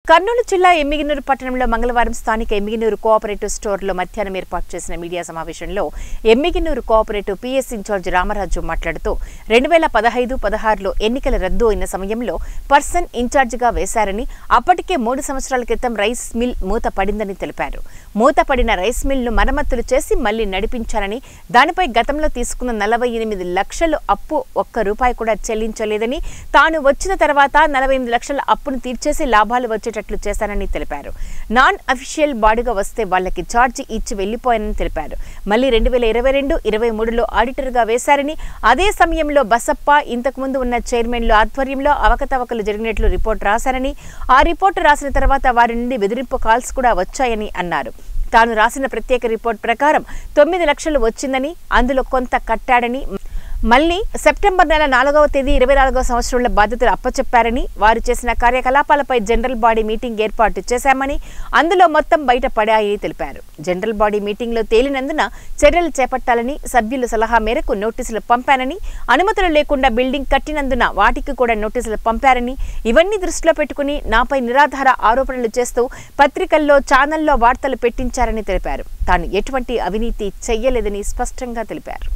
కర్నూలు జిల్లా ఎమ్మిగనూరు పట్టణంలో మంగళవారం స్థానిక ఎమ్మిగనూరు కోఆపరేటివ్ స్టోర్లో మధ్యాహ్నం ఏర్పాటు చేసిన మీడియా సమావేశంలో Emmiganur cooperative PS in charge Ramaraju మాట్లాడుతూ 2015-16లో ఎన్నికల రద్దు అయిన సమయంలో పర్సన్ ఇన్ఛార్జిగా వేశారని అప్పటికే 3 సంవత్సరాల క్రితం రైస్ మిల్ మూత పడిందని తెలిపారు. మూత పడిన రైస్ మిల్ను మరమ్మతులు చేసి మళ్లీ నడిపించారని, దానిపై గతంలో తీసుకున్న 48 లక్షలు అప్పు ఒక్క రూపాయి కూడా చెల్లించలేదని, తాను వచ్చిన తర్వాత 48 లక్షల అప్పును తీర్చేసి లాభాలు వచ్చేటట్లు చేశానని తెలిపారు. నాన్ అఫీషియల్ బాడీగా వస్తే వాళ్లకి ఛార్జీ ఇచ్చి వెళ్లిపోయానని తెలిపారు. మళ్లీ 2022-23లో ఆడిటర్గా వేశారని, అదే సమయంలో బసప్ప ఇంతకుముందు ఉన్న చైర్మన్ల ఆధ్వర్యంలో అవకతవకలు జరిగినట్లు రిపోర్ట్ రాశారని, ఆ రిపోర్టు రాసిన తర్వాత వారి నుండి బెదిరింపు కాల్స్ కూడా వచ్చాయని అన్నారు. తాను రాసిన ప్రత్యేక రిపోర్ట్ ప్రకారం 9 లక్షలు వచ్చిందని, అందులో కొంత కట్టాడని, మళ్లీ సెప్టెంబర్ నెల 4వ తేదీ 24వ సంవత్సరంలో బాధ్యతలు అప్పచెప్పారని, వారు చేసిన కార్యకలాపాలపై జనరల్ బాడీ మీటింగ్ ఏర్పాటు చేశామని, అందులో మొత్తం బయట పడాయని తెలిపారు. జనరల్ బాడీ మీటింగ్లో తేలినందున చర్యలు చేపట్టాలని, సభ్యుల సలహా మేరకు నోటీసులు పంపానని, అనుమతులు లేకుండా బిల్డింగ్ కట్టినందున వాటికి కూడా నోటీసులు పంపారని, ఇవన్నీ దృష్టిలో పెట్టుకుని నాపై నిరాధార ఆరోపణలు చేస్తూ పత్రికల్లో, ఛానల్లో వార్తలు పెట్టించారని తెలిపారు. తాను ఎటువంటి అవినీతి చెయ్యలేదని స్పష్టంగా తెలిపారు.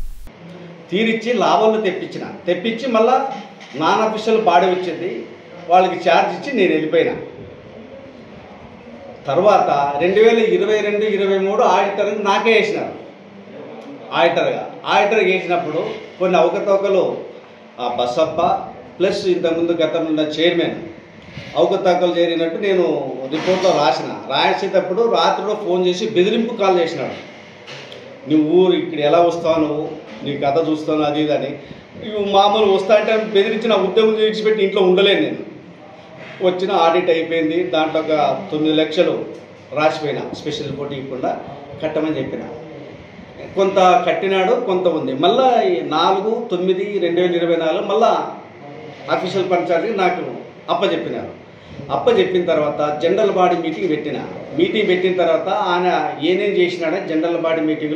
తీరిచ్చి లాభాలు తెప్పించి మళ్ళా నాన్ అఫీషియల్ బాడీ వచ్చింది, వాళ్ళకి ఛార్జ్ ఇచ్చి నేను వెళ్ళిపోయినా. తర్వాత 2022-23 ఆడిటర్ నాకే వేసినారు. ఆడిటర్గా వేసినప్పుడు కొన్ని అవకతవకలు బసప్ప ప్లస్ ఇంతకుముందు గతంలో ఉన్న చైర్మన్ అవకతవకలు జరిగినట్టు నేను రిపోర్ట్లో రాసేటప్పుడు రాత్రిలో ఫోన్ చేసి బెదిరింపు కాల్ చేసినాడు. నువ్వు ఇక్కడ ఎలా వస్తావు, నువ్వు నీ కథ చూస్తాను అది ఇదని. ఇవి మామూలు వస్తా అంటే బెదిరించిన ఉద్యోగం విడిచిపెట్టి ఇంట్లో ఉండలేను నేను. వచ్చిన ఆడిట్ అయిపోయింది, దాంట్లో ఒక 9 లక్షలు రాసిపోయినా, స్పెషల్ రిపోర్ట్ ఇవ్వకుండా కట్టమని చెప్పిన. కొంత కట్టినాడు, కొంత ఉంది. మళ్ళీ 4/9/2024 మళ్ళా అఫీషియల్ పంచాయతీకి నాకు అప్పచెప్పిన తర్వాత జనరల్ బాడీ మీటింగ్ పెట్టిన తర్వాత ఆయన ఏనేం చేసినాడో జనరల్ బాడీ మీటింగ్లో